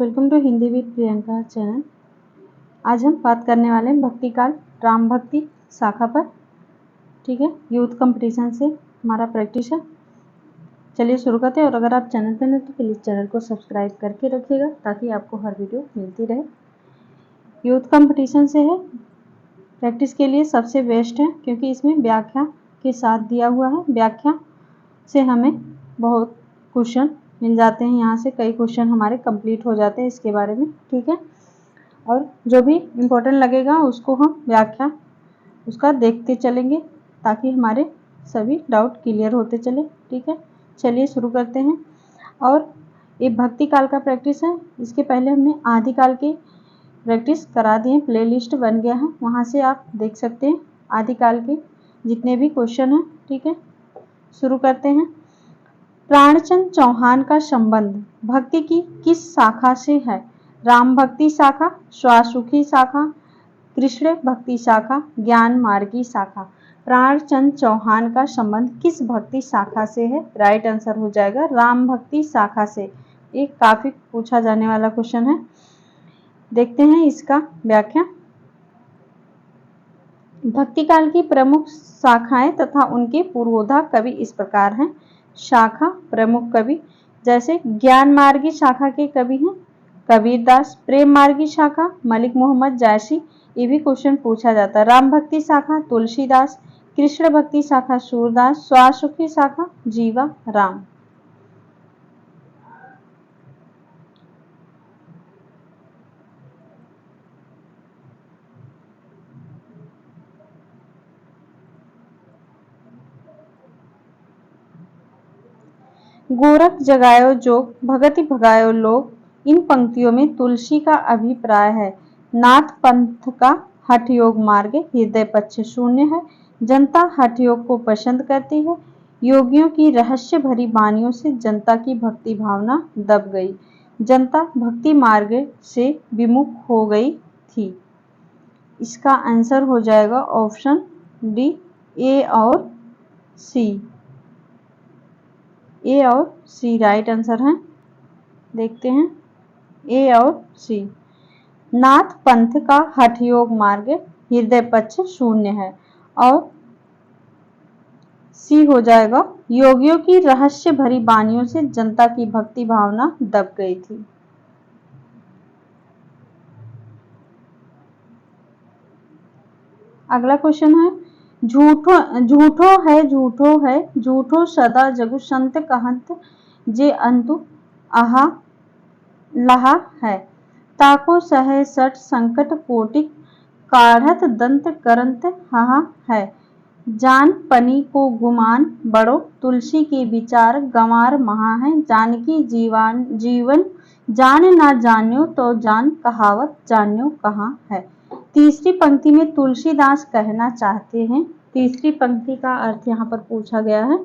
Welcome to Hindi with Priyanka channel. आज हम बात करने वाले हैं भक्ति काल राम भक्ति शाखा पर। ठीक है, यूथ कंपटीशन से हमारा प्रैक्टिस है। चलिए शुरू करते हैं। और अगर आप चैनल पर नए तो प्लीज़ चैनल को सब्सक्राइब करके रखिएगा ताकि आपको हर वीडियो मिलती रहे। यूथ कंपटीशन से है, प्रैक्टिस के लिए सबसे बेस्ट है क्योंकि इसमें व्याख्या के साथ दिया हुआ है। व्याख्या से हमें बहुत क्वेश्चन मिल जाते हैं, यहाँ से कई क्वेश्चन हमारे कंप्लीट हो जाते हैं इसके बारे में। ठीक है, और जो भी इम्पोर्टेंट लगेगा उसको हम व्याख्या उसका देखते चलेंगे ताकि हमारे सभी डाउट क्लियर होते चले। ठीक है, चलिए शुरू करते हैं। और ये भक्ति काल का प्रैक्टिस है। इसके पहले हमने आदिकाल की प्रैक्टिस करा दिए, प्लेलिस्ट बन गया है, वहाँ से आप देख सकते हैं आदिकाल के जितने भी क्वेश्चन हैं। ठीक है, शुरू करते हैं। प्राणचंद चौहान का संबंध भक्ति की किस शाखा से है? राम भक्ति शाखा, स्वासुखी शाखा, कृष्ण भक्ति शाखा, ज्ञान मार्गी शाखा। प्राणचंद चौहान का संबंध किस भक्ति शाखा से है? राइट आंसर हो जाएगा राम भक्ति शाखा से। ये काफी पूछा जाने वाला क्वेश्चन है। देखते हैं इसका व्याख्या। भक्ति काल की प्रमुख शाखाएं तथा उनके पूर्वोधा कवि इस प्रकार हैं। शाखा प्रमुख कवि जैसे ज्ञान मार्गी शाखा के कवि हैं कबीरदास। प्रेम मार्गी शाखा मलिक मोहम्मद जायसी, ये भी क्वेश्चन पूछा जाता है। राम भक्ति शाखा तुलसीदास। कृष्ण भक्ति शाखा सूरदास। स्वासुखी शाखा जीवा राम। गोरख जगायो जोग भगति भगायो लोग, इन पंक्तियों में तुलसी का अभिप्राय है। नाथ पंथ का हठ योग मार्ग हृदय पक्ष शून्य है। जनता हठ योग को पसंद करती है। योगियों की रहस्य भरी वाणियों से जनता की भक्ति भावना दब गई। जनता भक्ति मार्ग से विमुख हो गई थी। इसका आंसर हो जाएगा ऑप्शन डी, ए और सी। ए और सी राइट आंसर है। देखते हैं ए और सी। नाथ पंथ का हठ योग मार्ग हृदय पक्ष शून्य है, और सी हो जाएगा योगियों की रहस्य भरी वाणियों से जनता की भक्ति भावना दब गई थी। अगला क्वेश्चन है, झूठो झूठो है झूठो सदा जगु संत कहंत, जे अंतु आहा लहा है। ताको सहे सठ संकट कोटि, काढ़त दंत करंत हाहा है। जान पनी को गुमान बड़ो, तुलसी के विचार गंवार महा है। जानकी जीवन जान ना जान्यो, तो जान कहावत जान्यो कहाँ है। तीसरी पंक्ति में तुलसीदास कहना चाहते हैं। तीसरी पंक्ति का अर्थ यहाँ पर पूछा गया है।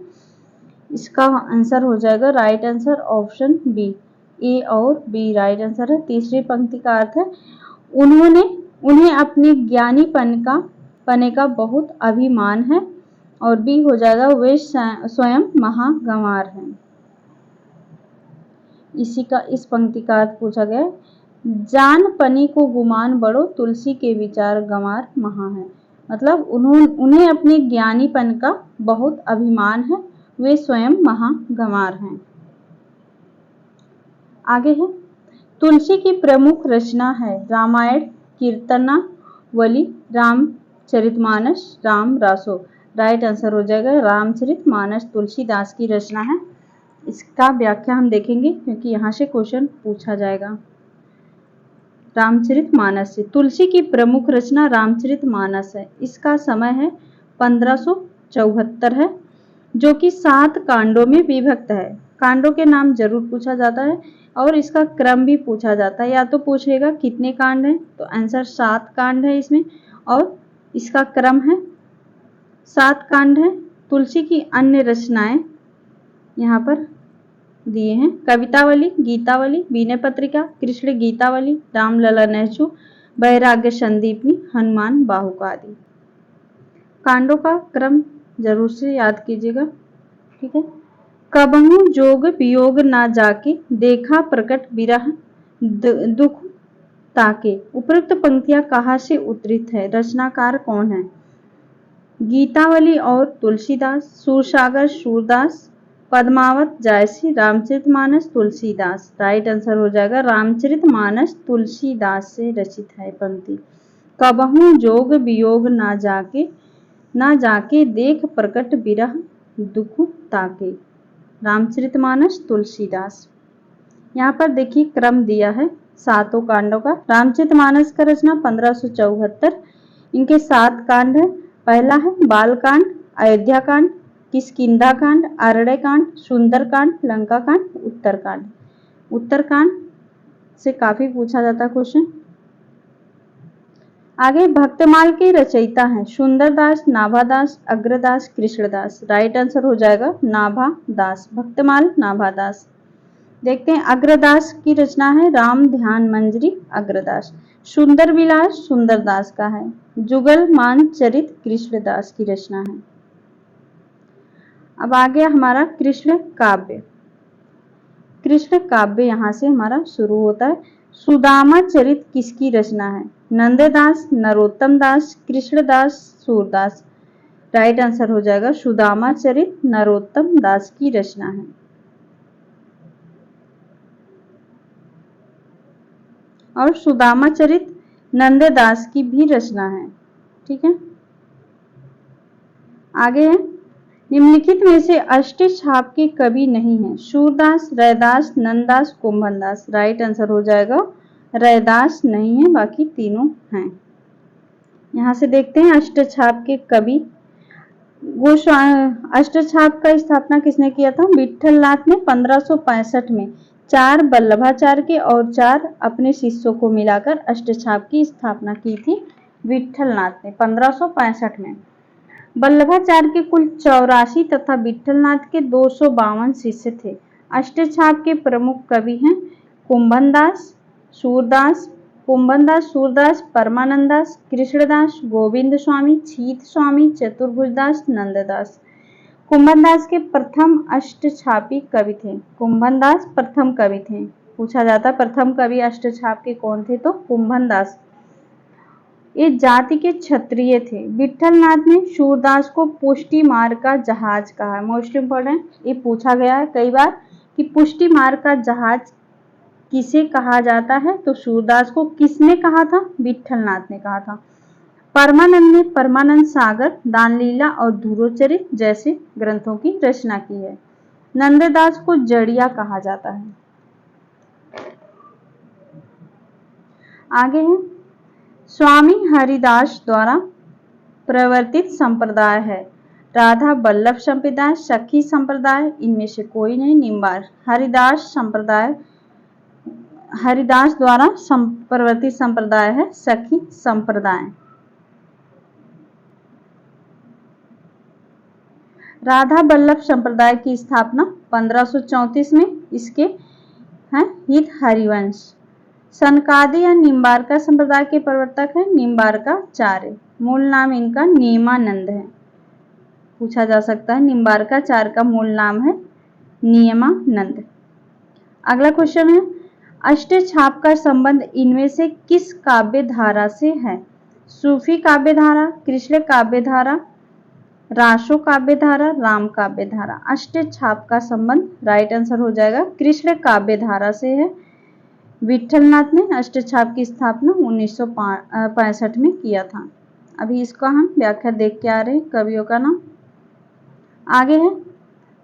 इसका आंसर हो जाएगा राइट आंसर ऑप्शन बी। ए और बी राइट आंसर है। तीसरी पंक्ति का अर्थ है उन्हें अपने ज्ञानी पने का बहुत अभिमान है, और बी हो जाएगा वे स्वयं महागंवार हैं। इस पंक्ति का अर्थ पूछा गया, जान पनी को गुमान बड़ो, तुलसी के विचार गंवार महा है। मतलब उन्हें अपने ज्ञानीपन का बहुत अभिमान है, वे स्वयं महागंवार हैं। आगे है, तुलसी की प्रमुख रचना है रामायण, कीर्तनावली, रामचरितमानस, राम रासो। राइट आंसर हो जाएगा रामचरितमानस तुलसीदास की रचना है। इसका व्याख्या हम देखेंगे क्योंकि यहाँ से क्वेश्चन पूछा जाएगा। रामचरितमानस से तुलसी की प्रमुख रचना रामचरितमानस है। इसका समय है 1574 है, जो कि 7 कांडों में विभक्त है। कांडों के नाम जरूर पूछा जाता है और इसका क्रम भी पूछा जाता है। या तो पूछेगा कितने कांड हैं, तो आंसर 7 कांड है इसमें, और इसका क्रम है 7 कांड है। तुलसी की अन्य रचनाएं यहाँ पर दिए हैं, कवितावली, गीतावली, विनय पत्रिका, कृष्ण गीतावली, रामलला नेचु, वैराग्य संदीपनी, हनुमान बाहुक आदि। कांडों का क्रम जरूर से याद कीजिएगा। ठीक है, कबहू जोग वियोग ना जाके, देखा प्रकट विरह दुख ताके। उपरोक्त पंक्तियां कहाँ से उद्धृत है? रचनाकार कौन है? गीतावली और तुलसीदास, सूरसागर सूरदास, पद्मावत जायसी, रामचरितमानस तुलसीदास। राइट आंसर हो जाएगा रामचरितमानस तुलसीदास से रचित है पंक्ति। कबहू जोग वियोग ना जाके देख प्रकट बिरह दुख ताके। रामचरितमानस तुलसीदास। यहाँ पर देखिए क्रम दिया है सातों कांडों का। रामचरितमानस का रचना 1574। इनके 7 कांड है। पहला है बाल कांड, अयोध्या कांड, किष्किंधा कांड, अरण्य कांड, सुंदर कांड, लंका कांड, उत्तरकांड। उत्तरकांड से काफी पूछा जाता है क्वेश्चन। आगे भक्तमाल के रचयिता हैं सुंदरदास, नाभादास, अग्रदास, कृष्णदास। राइट आंसर हो जाएगा नाभादास। भक्तमाल नाभादास। देखते हैं अग्रदास की रचना है राम ध्यान मंजरी, अग्रदास। सुंदर विलास सुंदरदास का है। जुगल मान चरित कृष्णदास की रचना है। अब आ गया हमारा कृष्ण काव्य। कृष्ण काव्य यहां से हमारा शुरू होता है। सुदामा चरित किसकी रचना है? नंददास, नरोत्तम दास, कृष्णदास, सूरदास। राइट आंसर हो जाएगा सुदामा चरित नरोत्तम दास की रचना है। और सुदामा चरित नंददास की भी रचना है। ठीक है, आगे है निम्नलिखित में से अष्टछाप के कवि नहीं है? सूरदास, रैदास, नंददास, कुंभनदास। राइट आंसर हो जाएगा रैदास नहीं है, बाकी तीनों हैं। यहां से देखते हैं अष्टछाप के कवि। अष्टछाप का स्थापना किसने किया था? विठलनाथ ने 1565 में 4 वल्लभाचार्य के और 4 अपने शिष्यों को मिलाकर अष्टछाप की स्थापना की थी विठलनाथ ने 1565 में। वल्लभाचार्य के कुल 84 तथा विठलनाथ के 252 शिष्य थे। अष्टछाप के प्रमुख कवि हैं कुंभनदास, सूरदास, सूरदास, परमानंदास, कृष्णदास, गोविंद स्वामी, छीत स्वामी, चतुर्भुजदास, नंददास। कुंभनदास के प्रथम अष्टछापी कवि थे। कुंभनदास प्रथम कवि थे। पूछा जाता प्रथम कवि अष्टछाप के कौन थे? तो कुंभनदास। ये जाति के क्षत्रिय थे। विठलनाथ ने सूरदास को पुष्टि मार्ग का जहाज कहा। मोस्ट इंपोर्टेंट, ये पूछा गया है कई बार कि पुष्टि मार्ग का जहाज किसे कहा जाता है? तो सूरदास को किसने कहा था? विठलनाथ ने कहा था। परमानंद ने परमानंद सागर, दानलीला और धुरोचरित जैसे ग्रंथों की रचना की है। नंददास को जड़िया कहा जाता है। आगे है स्वामी हरिदास द्वारा प्रवर्तित संप्रदाय है राधा वल्लभ संप्रदाय, सखी संप्रदाय, इनमें से कोई नहीं। निम्बार हरिदास संप्रदाय, हरिदास द्वारा प्रवर्तित संप्रदाय है सखी संप्रदाय। राधा वल्लभ संप्रदाय की स्थापना 1534 में इसके हैं हित हरिवंश। सनकादि या निम्बारका संप्रदाय के प्रवर्तक है निम्बारकाचार्य। मूल नाम इनका नियमानंद है। पूछा जा सकता है निम्बारकाचार्य का मूल नाम है नियमानंद। अगला क्वेश्चन है अष्टछाप का संबंध इनमें से किस काव्य धारा से है? सूफी काव्य धारा, कृष्ण काव्य धारा, रासो काव्य धारा, राम काव्य धारा। अष्टछाप का संबंध राइट आंसर हो जाएगा कृष्ण काव्य धारा से है। विठलनाथ ने अष्टछाप की स्थापना 1965 में किया था। अभी इसका हम व्याख्या देख के आ रहे हैं कवियों का नाम। आगे है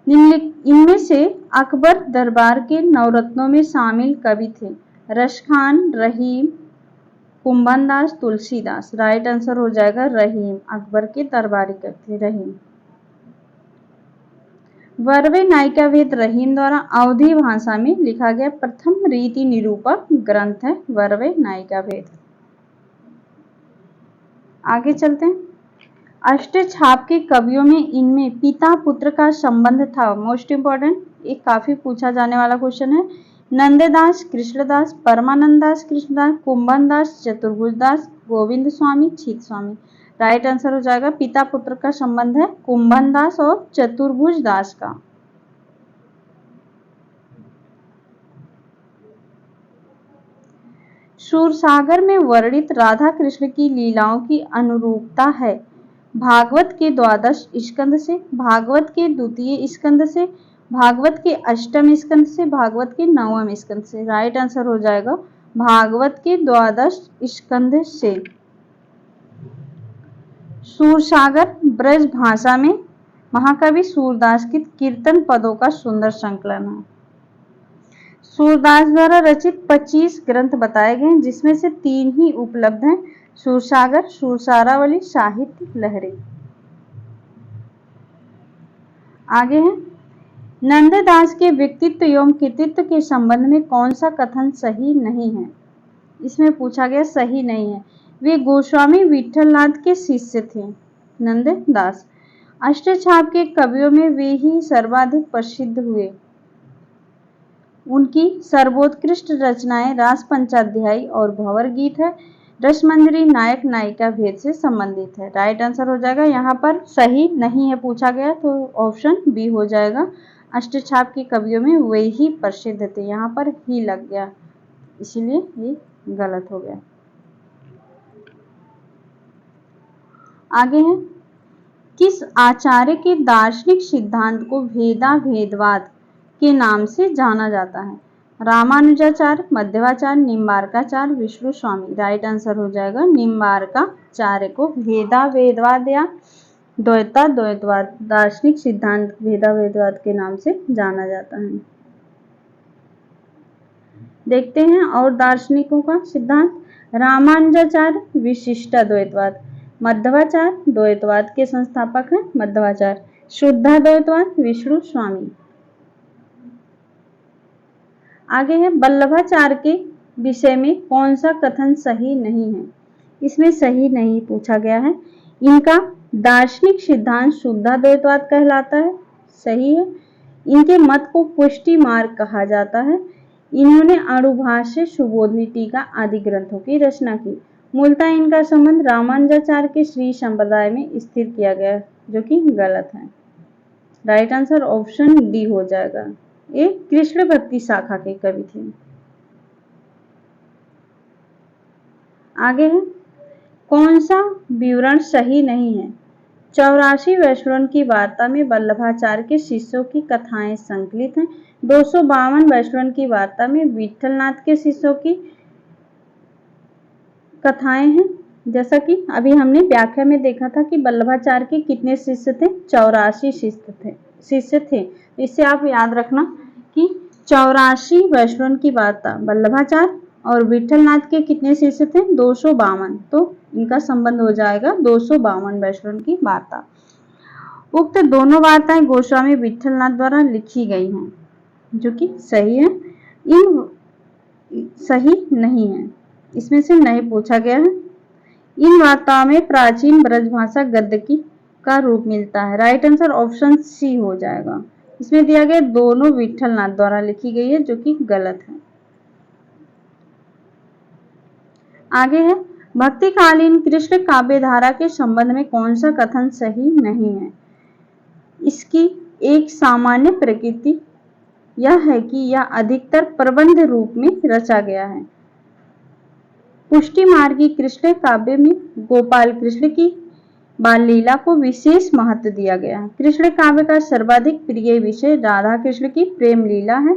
इनमें से अकबर दरबार के नवरत्नों में शामिल कवि थे रसखान, रहीम, कुंभनदास, तुलसीदास। राइट आंसर हो जाएगा रहीम। अकबर के दरबारी कवि थे रहीम। वर्वे नायिका वेद रहीम द्वारा अवधी भाषा में लिखा गया प्रथम रीति निरूपक ग्रंथ है वर्वे नायिका वेद। आगे चलते हैं अष्टछाप के कवियों में इनमें पिता पुत्र का संबंध था। मोस्ट इंपोर्टेंट, एक काफी पूछा जाने वाला क्वेश्चन है। नंददास, कृष्णदास, परमानंदास, कृष्णदास, कुंभनदास, चतुर्भुजदास, गोविंद स्वामी, छीत स्वामी। राइट आंसर हो जाएगा पिता पुत्र का संबंध है कुंभनदास और चतुर्भुजदास का। सूरसागर में वर्णित राधा कृष्ण की लीलाओं की अनुरूपता है भागवत के 12 स्कंद से, भागवत के द्वितीय स्कंद से, भागवत के अष्टम स्कंद से, भागवत के 9वें स्कंद से। राइट आंसर हो जाएगा भागवत के 12 स्कंद से। सूरसागर ब्रज भाषा में महाकवि सूरदास के कीर्तन पदों का सुंदर संकलन है। सूरदास द्वारा रचित 25 ग्रंथ बताए गए हैं, जिसमें से 3 ही उपलब्ध हैं, सूरसागर, सूरसारावली, साहित्य लहरी। आगे है नंददास के व्यक्तित्व एवं कृतित्व के संबंध में कौन सा कथन सही नहीं है। इसमें पूछा गया सही नहीं है। वे गोस्वामी विठलनाथ के शिष्य थे। नंददास अष्टछाप के कवियों में वे ही सर्वाधिक प्रसिद्ध हुए। उनकी सर्वोत्कृष्ट रचनाएं रास पंचाध्यायी और भंवर गीत है। रसमंजरी नायक नायिका भेद से संबंधित है। राइट आंसर हो जाएगा यहाँ पर सही नहीं है पूछा गया तो ऑप्शन बी हो जाएगा। अष्टछाप के कवियों में वे ही प्रसिद्ध थे, यहाँ पर ही लग गया इसीलिए ये गलत हो गया। आगे है किस आचार्य के दार्शनिक सिद्धांत को भेदाभेदवाद के नाम से जाना जाता है। रामानुजाचार्य, मध्वाचार्य, निम्बार्काचार्य, विष्णु स्वामी। राइट आंसर हो जाएगा निम्बार्काचार्य को भेदाभेदवाद या द्वैतवाद दार्शनिक सिद्धांत भेदाभेदवाद के नाम से जाना जाता है। देखते हैं और दार्शनिकों का सिद्धांत। रामानुजाचार्य विशिष्टाद्वैतवाद, मध्वाचार्य द्वैतवाद के संस्थापक हैं मध्वाचार्य, शुद्धाद्वैतवाद विष्णु स्वामी। आगे है वल्लभाचार्य के विषय में कौन सा कथन सही नहीं है। इसमें सही नहीं पूछा गया है। इनका दार्शनिक सिद्धांत शुद्धाद्वैतवाद कहलाता है, सही है। इनके मत को पुष्टि मार्ग कहा जाता है। इन्होंने अणुभाष्य, सुबोधनी टीका आदि ग्रंथों की रचना की। मूलतः इनका संबंध रामानुजाचार्य के श्री संप्रदाय में स्थिर किया गया, जो कि गलत है। राइट आंसर ऑप्शन डी हो जाएगा। ये कृष्ण भक्ति शाखा के कवि थे। आगे है कौन सा विवरण सही नहीं है। 84 वैष्णवन की वार्ता में वल्लभाचार्य के शिष्यों की कथाएं संकलित हैं। 252 वैष्णवन की वार्ता में विठलनाथ के शिष्यों की कथाएं हैं। जैसा कि अभी हमने व्याख्या में देखा था कि वल्लभाचार्य के कितने शिष्य थे, 84 शिष्य थे। इससे आप याद रखना कि 84 वैष्णवन की वार्ता वल्लभाचार्य और विठलनाथ के कितने शिष्य थे, 252। तो इनका संबंध हो जाएगा 252 वैष्णवन की वार्ता। उक्त दोनों वार्ताएं गोस्वामी विठलनाथ द्वारा लिखी गई हैं, जो कि सही है। इन सही नहीं है, इसमें से नहीं पूछा गया है। इन वार्ताओं में प्राचीन ब्रजभाषा गद्य की का रूप मिलता है। राइट आंसर ऑप्शन सी हो जाएगा। इसमें दिया गया दोनों विठलनाथ द्वारा लिखी गई है, जो कि गलत है। आगे है भक्तिकालीन कृष्ण काव्य धारा के संबंध में कौन सा कथन सही नहीं है। इसकी एक सामान्य प्रकृति यह है कि यह अधिकतर प्रबंध रूप में रचा गया है। पुष्टि मार्गी कृष्ण काव्य में गोपाल कृष्ण की बाल लीला को विशेष महत्व दिया गया है। कृष्ण काव्य का सर्वाधिक प्रिय विषय राधा कृष्ण की प्रेम लीला है।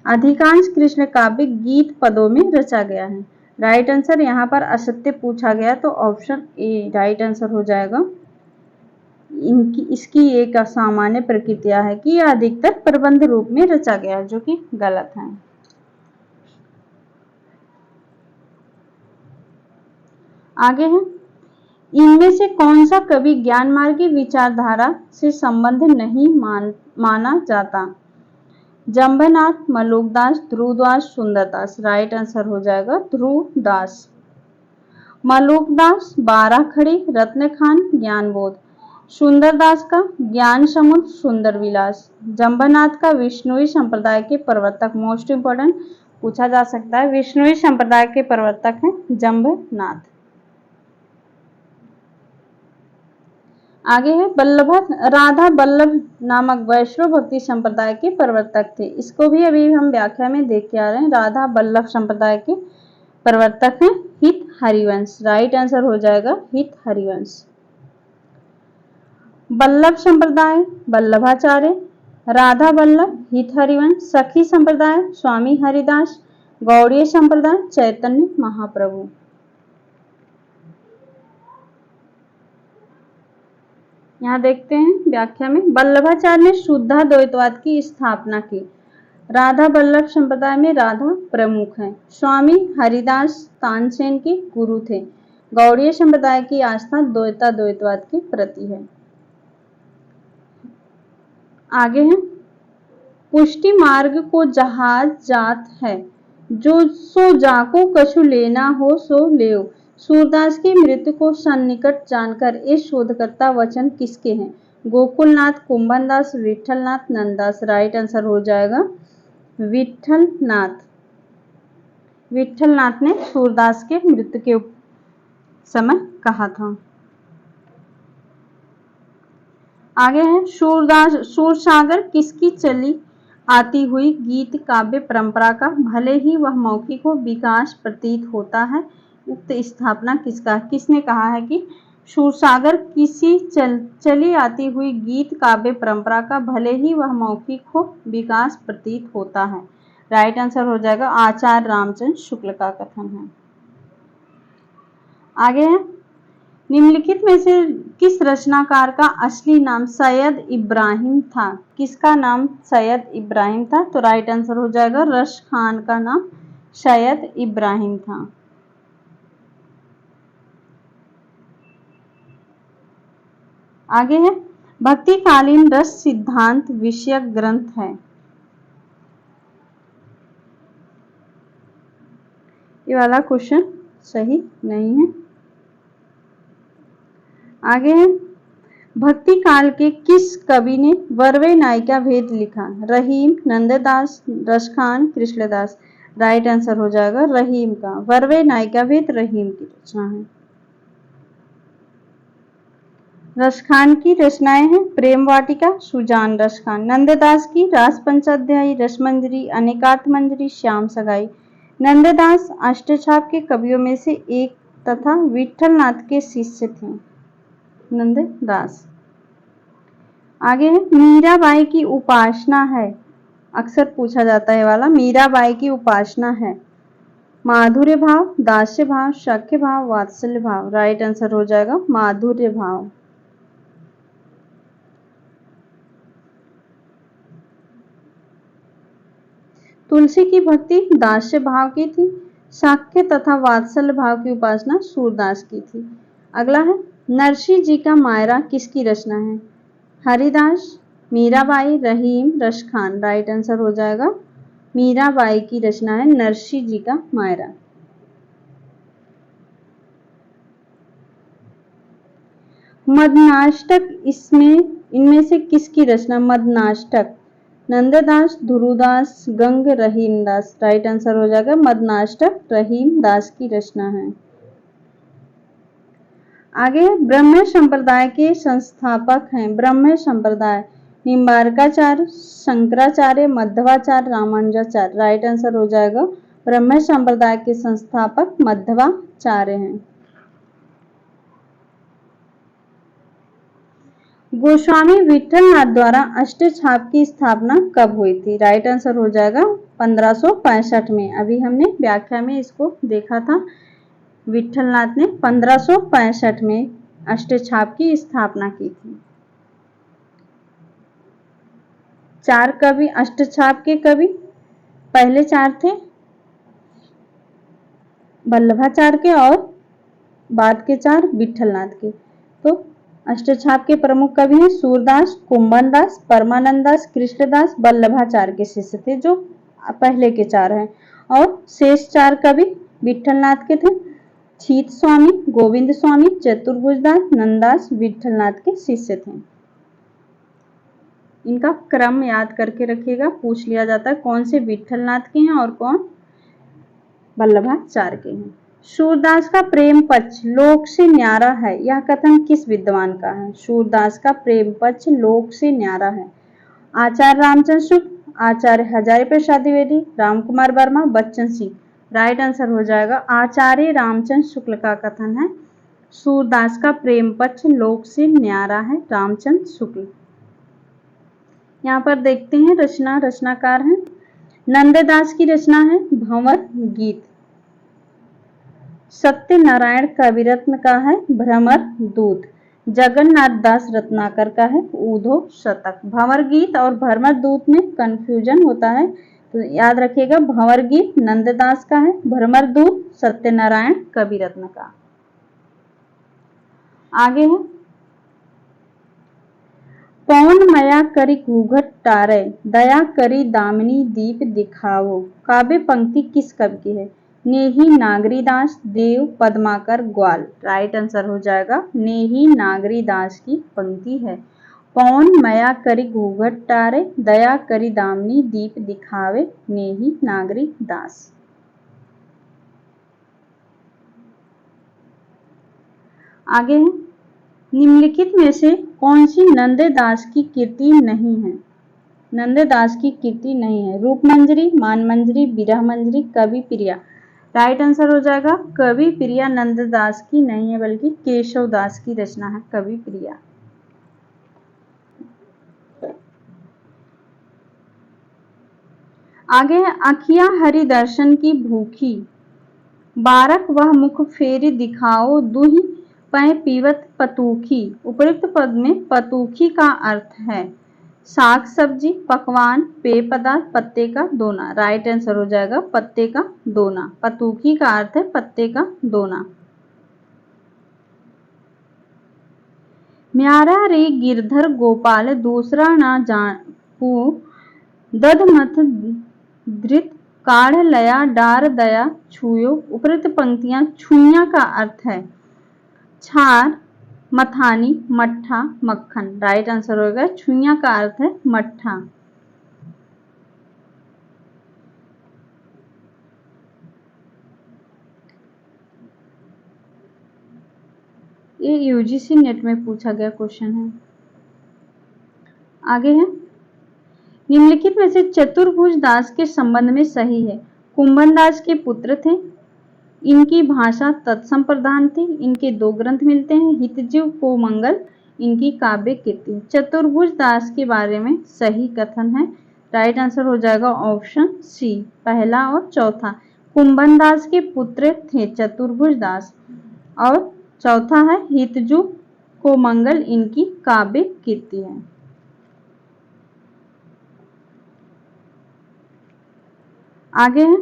अधिकांश कृष्ण काव्य गीत पदों में रचा गया है। राइट आंसर यहाँ पर असत्य पूछा गया तो ऑप्शन ए राइट आंसर हो जाएगा। इसकी एक असामान्य प्रकृतिया है कि यह अधिकतर प्रबंध रूप में रचा गया है, जो कि गलत है। आगे है इनमें से कौन सा कवि ज्ञान मार्गी विचारधारा से संबंध नहीं माना जाता। जंबनाथ, मलुकदास, ध्रुवदास, सुंदरदास। राइट आंसर हो जाएगा ध्रुवदास। मलुकदास 12 खड़ी, रत्नखान, ज्ञानबोध। सुंदरदास का ज्ञान समुद्र, सुंदर विलास। जंबनाथ का विष्णुई संप्रदाय के प्रवर्तक, मोस्ट इंपोर्टेंट पूछा जा सकता है, विष्णुई संप्रदाय के प्रवर्तक हैं जंबनाथ। आगे है राधा बल्लभ नामक वैष्णव भक्ति संप्रदाय के प्रवर्तक थे। इसको भी अभी हम व्याख्या में देख के आ रहे हैं। राधा बल्लभ संप्रदाय के प्रवर्तक हैं हित हरिवंश। राइट आंसर हो जाएगा हित हरिवंश। वल्लभ संप्रदाय वल्लभाचार्य, राधा वल्लभ हित हरिवंश, सखी संप्रदाय स्वामी हरिदास, गौड़ीय संप्रदाय चैतन्य महाप्रभु। यहाँ देखते हैं व्याख्या में, वल्लभाचार्य ने शुद्धाद्वैतवाद की स्थापना की। राधा वल्लभ संप्रदाय में राधा प्रमुख है। स्वामी हरिदास तानसेन के गुरु थे। गौड़ीय संप्रदाय की आस्था द्वैताद्वैतवाद के प्रति है। आगे है, पुष्टि मार्ग को जहाज जात है, जो सो जाको कछु लेना हो सो लेओ। सूरदास की मृत्यु को सन्निकट जानकर ये शोधकर्ता वचन किसके हैं? गोकुलनाथ, कुंभनदास, विठलनाथ, नंददास। राइट आंसर हो जाएगा विठलनाथ। विठलनाथ ने सूरदास के मृत्यु के समय कहा था। आगे है, सूरसागर किसकी चली आती हुई गीत काव्य परंपरा का भले ही वह मौखिक हो विकास प्रतीत होता है। उक्त स्थापना किसका? किसने कहा है कि सूरसागर किसी चली आती हुई गीत काव्य परंपरा का भले ही वह मौखिक हो विकास प्रतीत होता है। राइट आंसर हो जाएगा आचार्य रामचंद्र शुक्ल का कथन है। आगे है, निम्नलिखित में से किस रचनाकार का असली नाम सैयद इब्राहिम था? किसका नाम सैयद इब्राहिम था? तो राइट आंसर हो जाएगा रश खान का नाम सैयद इब्राहिम था। आगे है, भक्तिकालीन रस सिद्धांत विषयक ग्रंथ है। ये वाला क्वेश्चन सही नहीं है। आगे है, भक्ति काल के किस कवि ने वर्वे नायिका भेद लिखा? रहीम, नंददास, रसखान, कृष्णदास। राइट आंसर हो जाएगा रहीम का। वर्वे नायिका भेद रहीम की रचना है। रसखान की रचनाएं हैं प्रेम वाटिका, सुजान रसखान। नंददास की रास पंचाध्यायी, रसमंजरी, अनेकात मंजरी, श्याम सगाई। नंददास अष्टछाप के कवियों में से एक तथा विठलनाथ के शिष्य थे। नंददास। आगे है, मीराबाई की उपासना है। अक्सर पूछा जाता है वाला, मीराबाई की उपासना है माधुर्य भाव, दास्य भाव, सख्य भाव, वात्सल्य भाव। राइट आंसर हो जाएगा माधुर्य भाव। तुलसी की भक्ति दास्य भाव की थी। साख्य तथा वात्सल्य भाव की उपासना सूरदास की थी। अगला है, नरसी जी का मायरा किसकी रचना है? हरिदास, मीराबाई, रहीम, रसखान। राइट आंसर हो जाएगा मीराबाई की रचना है नरसी जी का मायरा। मदनाष्टक इनमें से किसकी रचना? मदनाष्टक नंददास, ध्रुवदास, गंग, रहीमदास। राइट आंसर हो जाएगा मदनाष्टक रहीमदास की रचना है। आगे ब्रह्म संप्रदाय के संस्थापक हैं। ब्रह्म संप्रदाय निम्बारकाचार्य, शंकराचार्य, मध्वाचार्य, रामानुजाचार्य। राइट आंसर हो जाएगा ब्रह्म संप्रदाय के संस्थापक मध्वाचार्य हैं। गोस्वामी विठलनाथ द्वारा अष्टछाप की स्थापना कब हुई थी? राइट आंसर हो जाएगा 1565 में। अभी हमने व्याख्या में इसको देखा था। विठलनाथ ने 1565 में अष्टछाप की स्थापना की थी। 4 कवि अष्टछाप के कवि, पहले 4 थे वल्लभाचार्य के और बाद के 4 विठलनाथ के। तो अष्टछाप के प्रमुख कवि हैं सूरदास, कुंभनदास, परमानंददास, कृष्णदास, वल्लभाचार्य के शिष्य थे जो पहले के 4 हैं। और शेष 4 कवि विठलनाथ के थे। छीत स्वामी, गोविंद स्वामी, चतुर्भुजदास, नंददास विठलनाथ के शिष्य थे। इनका क्रम याद करके रखिएगा, पूछ लिया जाता है कौन से विठलनाथ के हैं और कौन वल्लभाचार्य के हैं। सूरदास का प्रेम पक्ष लोक से न्यारा है, यह कथन किस विद्वान का है? सूरदास का प्रेम पक्ष लोक से न्यारा है। आचार्य रामचंद्र शुक्ल, आचार्य हजारी प्रसाद द्विवेदी, रामकुमार वर्मा, बच्चन सिंह। राइट आंसर हो जाएगा आचार्य रामचंद्र शुक्ल का कथन है। सूरदास का प्रेम पक्ष लोक से न्यारा है, रामचंद्र शुक्ल। यहाँ पर देखते हैं रचना, रचनाकार हैं नंददास की रचना है भंवर गीत। सत्यनारायण कविरत्न का है भ्रमर दूत। जगन्नाथ दास रत्नाकर का है ऊधो शतक। भंवर गीत और भ्रमर दूत में कंफ्यूजन होता है, तो याद रखिएगा भंवर गीत नंददास का है, भ्रमर दूत सत्यनारायण कविरत्न का। आगे है पवन मया करी घूघट टारे, दया करी दामिनी दीप दिखावो। काव्य पंक्ति किस कवि की है? नेही नागरीदास, देव पद्माकर ग्वाल। राइट आंसर हो जाएगा नेही नागरीदास की पंक्ति है। पवन मया करी घूघट टारे, दया करी दामिनी दीप दिखावे, नेही नागरीदास। आगे है निम्नलिखित में से कौन सी नंददास की कृति नहीं है? नंददास की कृति नहीं है। रूपमंजरी, मानमंजरी, विरह मंजरी, कवि प्रिया। राइट आंसर हो जाएगा कवि प्रिया नंददास की नहीं है, बल्कि केशव दास की रचना है कवि प्रिया। आगे है अखियां हरि दर्शन की भूखी, बारक वह मुख फेरी दिखाओ, दूही पै पीवत पतूखी। उपयुक्त पद में पतूखी का अर्थ है साग सब्जी, पकवान, पेय पदार्थ, पत्ते का दोना। राइट आंसर हो जाएगा पत्ते का दोना। पतूखी का अर्थ है पत्ते का दोना। म्यारा रे गिरधर गोपाल, दूसरा ना जानपू, दधमथ धृत काढ़ लया, डार दया छुयो। उपयुक्त पंक्तियां छुइया का अर्थ है छार, मथानी, मट्ठा, मक्खन। राइट आंसर होगा छुइया का अर्थ है मट्ठा। ये यूजीसी नेट में पूछा गया क्वेश्चन है। आगे है निम्नलिखित में से चतुर्भुज दास के संबंध में सही है। कुंभन दास के पुत्र थे, इनकी भाषा तत्संप्रदान थी, इनके दो ग्रंथ मिलते हैं, हितजीव कोमंगल इनकी काव्य कीर्ति। चतुर्भुज दास के बारे में सही कथन है। राइट आंसर हो जाएगा ऑप्शन सी, पहला और चौथा। कुंभन दास के पुत्र थे चतुर्भुज दास, और चौथा है हितजू कोमंगल इनकी काव्य कीर्ति है। आगे है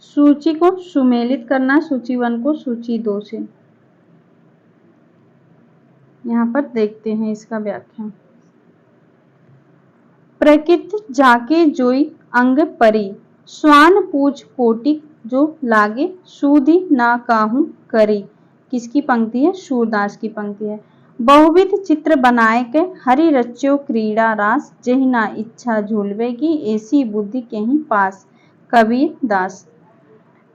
सूची को सुमेलित करना, सूची 1 को सूची 2 से। यहाँ पर देखते हैं इसका व्याख्या। प्रकृति जाके जोई अंग परी, स्वान पूछ कोटि जो लागे, सूधि ना काहू करी। किसकी पंक्ति है? सूरदास की पंक्ति है। बहुविध चित्र बनाए के हरि रच्यो क्रीड़ा रास, जेहि ना इच्छा झूलवे की, ऐसी बुद्धि कहीं पास। कबीर दास।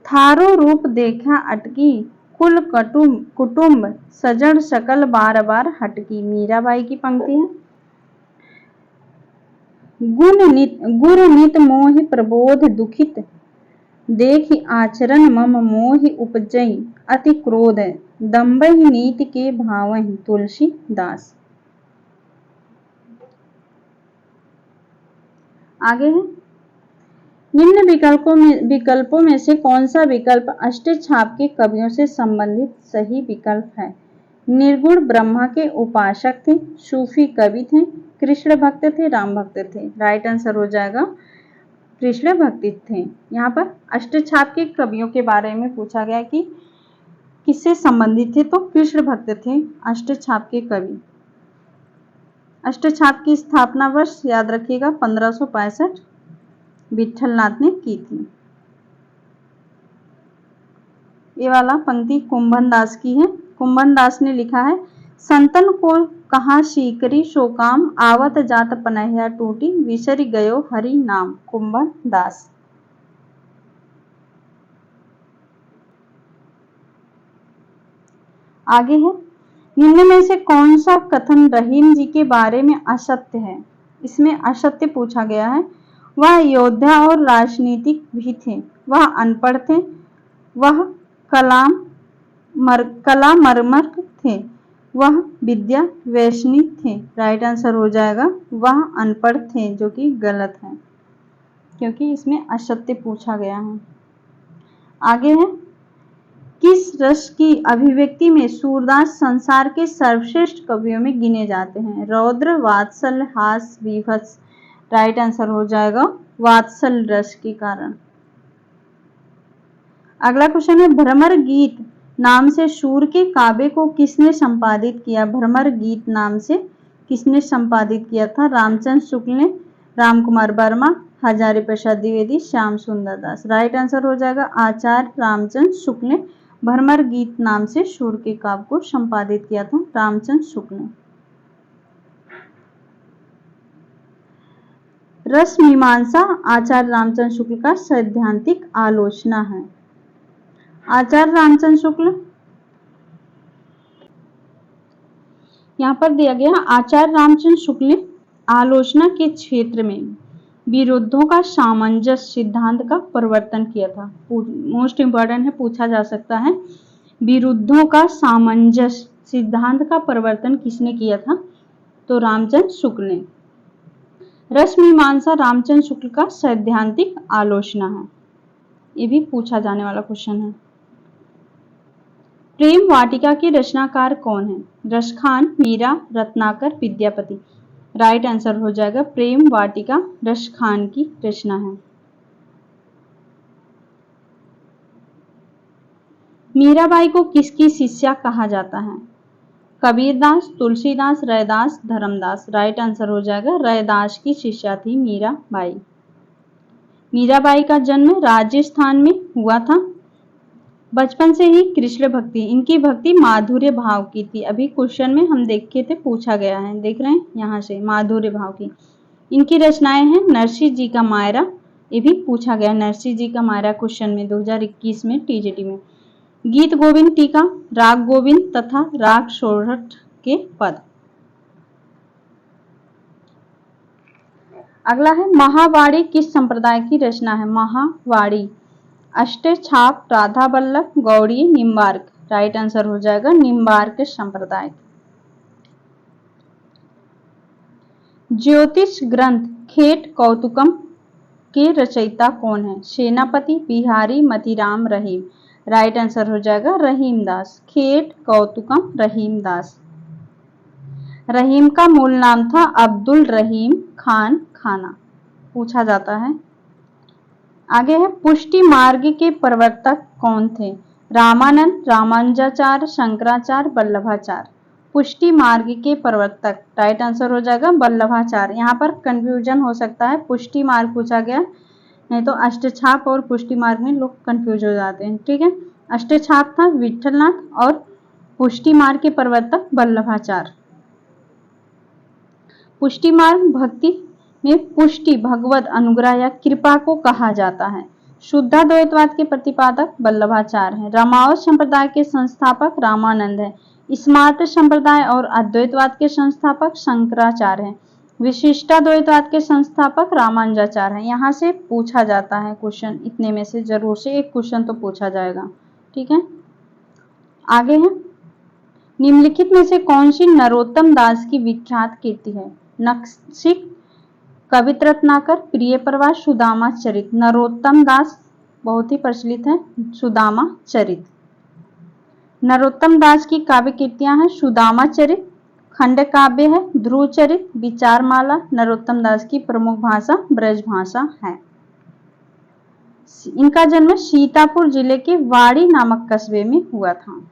थारो रूप देखा अटकी, कुल कुटुंब सजन सकल बार बार हटकी। मीराबाई की पंक्ति है। गुर नित मोहि प्रबोध दुखित, देखि आचरण मम मोहि उपजई, अति क्रोध दम्भहि नीति के भावहि। तुलसीदास। आगे है निम्न विकल्पों में से कौन सा विकल्प अष्टछाप के कवियों से संबंधित सही विकल्प है? निर्गुण ब्रह्मा के उपासक थे, सूफी कवि थे, कृष्ण भक्त थे, राम भक्त थे। राइट आंसर हो जाएगा कृष्ण भक्ति थे। यहाँ पर अष्टछाप के कवियों के बारे में पूछा गया कि किससे संबंधित थे, तो कृष्ण भक्त थे अष्टछाप के कवि। अष्टछाप की स्थापना वर्ष याद रखिएगा 1565 विठलनाथ ने की थी। ये वाला पंक्ति कुंभन दास की है। कुंभन दास ने लिखा है संतन को कहा शीकरी सो काम, आवत जात पनहिया टूटी, विसरि गयो हरि नाम। कुंभन दास। आगे है निम्न में से कौन सा कथन रहीम जी के बारे में असत्य है? इसमें असत्य पूछा गया है। वह योद्धा और राजनीतिक भी थे, वह अनपढ़ थे, वह कला मर्मक थे, वह विद्या व्यसनी थे। राइट आंसर हो जाएगा वह अनपढ़ थे, जो कि गलत है क्योंकि इसमें असत्य पूछा गया है। आगे है, किस रस की अभिव्यक्ति में सूरदास संसार के सर्वश्रेष्ठ कवियों में गिने जाते हैं? रौद्र, वात्सल्य, हास, विभत्स। राइट आंसर हो जाएगा वात्सल्य रस के कारण। अगला क्वेश्चन है, भ्रमर गीत नाम से शूर के काव्य को किसने संपादित किया? भ्रमर गीत नाम से किसने संपादित किया था? रामचंद्र शुक्ल ने, राम कुमार वर्मा, हजारी प्रसाद द्विवेदी, श्याम सुंदर दास। राइट आंसर हो जाएगा आचार्य रामचंद्र शुक्ल ने भ्रमर गीत नाम से शूर के काव्य को संपादित किया था, रामचंद्र शुक्ल ने। रस मीमांसा आचार्य रामचंद्र शुक्ल का सैद्धांतिक आलोचना है। आचार्य रामचंद्र शुक्ल, यहाँ पर दिया गया आचार्य रामचंद्र शुक्ल ने आलोचना के क्षेत्र में विरुद्धों का सामंजस्य सिद्धांत का प्रवर्तन किया था। मोस्ट इंपॉर्टेंट है, पूछा जा सकता है। विरुद्धों का सामंजस्य सिद्धांत का प्रवर्तन किसने किया था? तो रामचंद्र शुक्ल ने। रस मीमांसा रामचंद्र शुक्ल का सैद्धांतिक आलोचना है। ये भी पूछा जाने वाला क्वेश्चन है। प्रेम वाटिका के रचनाकार कौन है? रसखान, मीरा, रत्नाकर, विद्यापति। राइट आंसर हो जाएगा प्रेम वाटिका रसखान की रचना है। मीराबाई को किसकी शिष्या कहा जाता है? कबीरदास, तुलसीदास, रैदास, धर्मदास। राइट आंसर हो जाएगा रैदास की शिष्या थी मीराबाई। मीराबाई का जन्म राजस्थान में हुआ था। बचपन से ही कृष्ण भक्ति, इनकी भक्ति माधुर्य भाव की थी। अभी क्वेश्चन में हम देखे थे, पूछा गया है, देख रहे हैं यहाँ से, माधुर्य भाव की। इनकी रचनाएं हैं नरसिंह जी का मायरा, ये भी पूछा गया नरसिंह जी का मायरा क्वेश्चन में 2021 में टीजीटी में। गीत गोविंद टीका, राग गोविंद तथा राग सोरठ के पद। अगला है, महावाणी किस संप्रदाय की रचना है? महावाणी अष्टछाप, राधा वल्लभ, गौड़ी, निम्बार्क। राइट आंसर हो जाएगा निम्बार्क संप्रदाय। ज्योतिष ग्रंथ खेट कौतुकम के रचयिता कौन है? सेनापति, बिहारी, मतीराम, रहीम। राइट आंसर हो जाएगा रहीम दास। खेट कौतुकम रहीम दास। रहीम का मूल नाम था अब्दुल रहीम खान खाना, पूछा जाता है। आगे है, पुष्टि मार्ग के प्रवर्तक कौन थे? रामानंद, रामानुजाचार्य, शंकराचार्य, वल्लभाचार्य। पुष्टि मार्ग के प्रवर्तक, राइट आंसर हो जाएगा वल्लभाचार्य। यहाँ पर कंफ्यूजन हो सकता है, पुष्टि मार्ग पूछा गया, नहीं तो अष्टछाप और पुष्टि मार्ग में लोग कंफ्यूज हो जाते हैं। ठीक है, अष्टछाप था विठलनाथ और पुष्टि मार्ग के प्रवर्तक वल्लभाचार्य। पुष्टि मार्ग भक्ति में पुष्टि भगवत अनुग्रह या कृपा को कहा जाता है। शुद्धाद्वैतवाद के प्रतिपादक वल्लभाचार्य हैं। रामावत संप्रदाय के संस्थापक रामानंद है। स्मार्त संप्रदाय और अद्वैतवाद के संस्थापक शंकराचार्य हैं। विशिष्टाद्वैतवाद के संस्थापक रामानुजाचार्य हैं। यहाँ से पूछा जाता है क्वेश्चन, इतने में से जरूर से एक क्वेश्चन तो पूछा जाएगा। ठीक है, आगे है, निम्नलिखित में से कौन सी नरोत्तम दास की विख्यात कृति है? नखशिख, कवित रत्नाकर, प्रिय प्रवास, सुदामा चरित। नरोत्तम दास बहुत ही प्रचलित है सुदामा चरित। नरोत्तम दास की काव्य कृतियां हैं सुदामा चरित, खंड काव्य है ध्रुव चरित, विचारमाला। नरोत्तम दास की प्रमुख भाषा ब्रज भाषा है। इनका जन्म सीतापुर जिले के वाड़ी नामक कस्बे में हुआ था।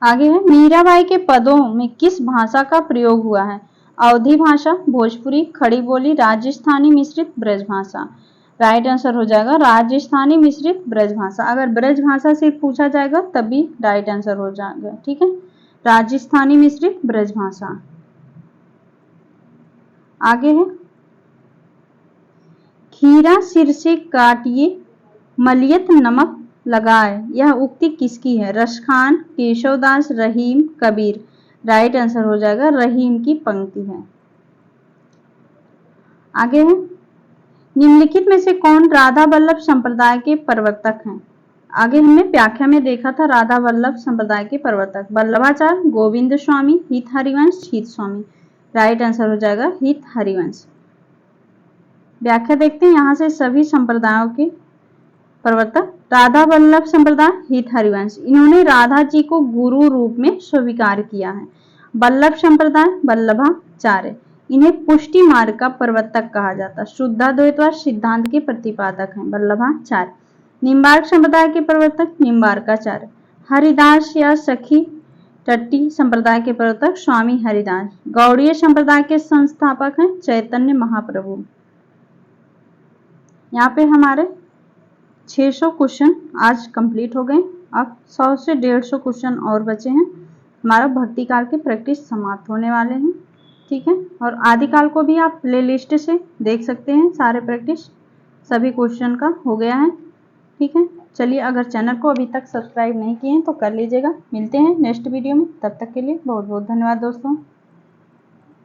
आगे है, मीराबाई के पदों में किस भाषा का प्रयोग हुआ है? अवधी भाषा, भोजपुरी, खड़ी बोली, राजस्थानी मिश्रित, ब्रज भाषा। राइट आंसर हो जाएगा राजस्थानी मिश्रित ब्रज भाषा। अगर ब्रज भाषा से पूछा जाएगा तभी राइट आंसर हो जाएगा। ठीक है, राजस्थानी मिश्रित ब्रज भाषा। आगे है, हीरा सिर से काटिए मलियत नमक लगाए, यह उक्ति किसकी है? रसखान, केशवदास, रहीम, कबीर। राइट आंसर हो जाएगा रहीम की पंक्ति है। आगे है, निम्नलिखित में से कौन राधा वल्लभ संप्रदाय के प्रवर्तक हैं? आगे हमने व्याख्या में देखा था राधा वल्लभ संप्रदाय के प्रवर्तक वल्लभाचार्य, गोविंद स्वामी, हित हरिवंश, हित स्वामी। राइट आंसर हो जाएगा हित हरिवंश। व्याख्या देखते हैं यहाँ से सभी संप्रदायों के प्रवर्तक राधा वल्लभ संप्रदाय, हित हरिवंश, इन्होंने राधा जी को गुरु रूप में स्वीकार किया है। वल्लभ संप्रदाय वल्लभाचार्य, इन्हें पुष्टि मार्ग का प्रवर्तक कहा जाता है। शुद्धाद्वैतवाद सिद्धांत के प्रतिपादक हैं वल्लभाचार्य। निम्बार्क संप्रदाय के प्रवर्तक निम्बार्काचार्य। हरिदास या सखी टट्टी संप्रदाय के प्रवर्तक स्वामी हरिदास। गौड़ीय संप्रदाय के संस्थापक हैं चैतन्य महाप्रभु। यहाँ पे हमारे 600 क्वेश्चन आज कंप्लीट हो गए। अब 100 से 150 क्वेश्चन और बचे हैं। हमारा भक्ति काल की प्रैक्टिस समाप्त होने वाले हैं। ठीक है, और आदिकाल को भी आप प्ले लिस्ट से देख सकते हैं। सारे प्रैक्टिस सभी क्वेश्चन का हो गया है। ठीक है, चलिए अगर चैनल को अभी तक सब्सक्राइब नहीं किए हैं तो कर लीजिएगा। मिलते हैं नेक्स्ट वीडियो में, तब तक के लिए बहुत बहुत धन्यवाद दोस्तों।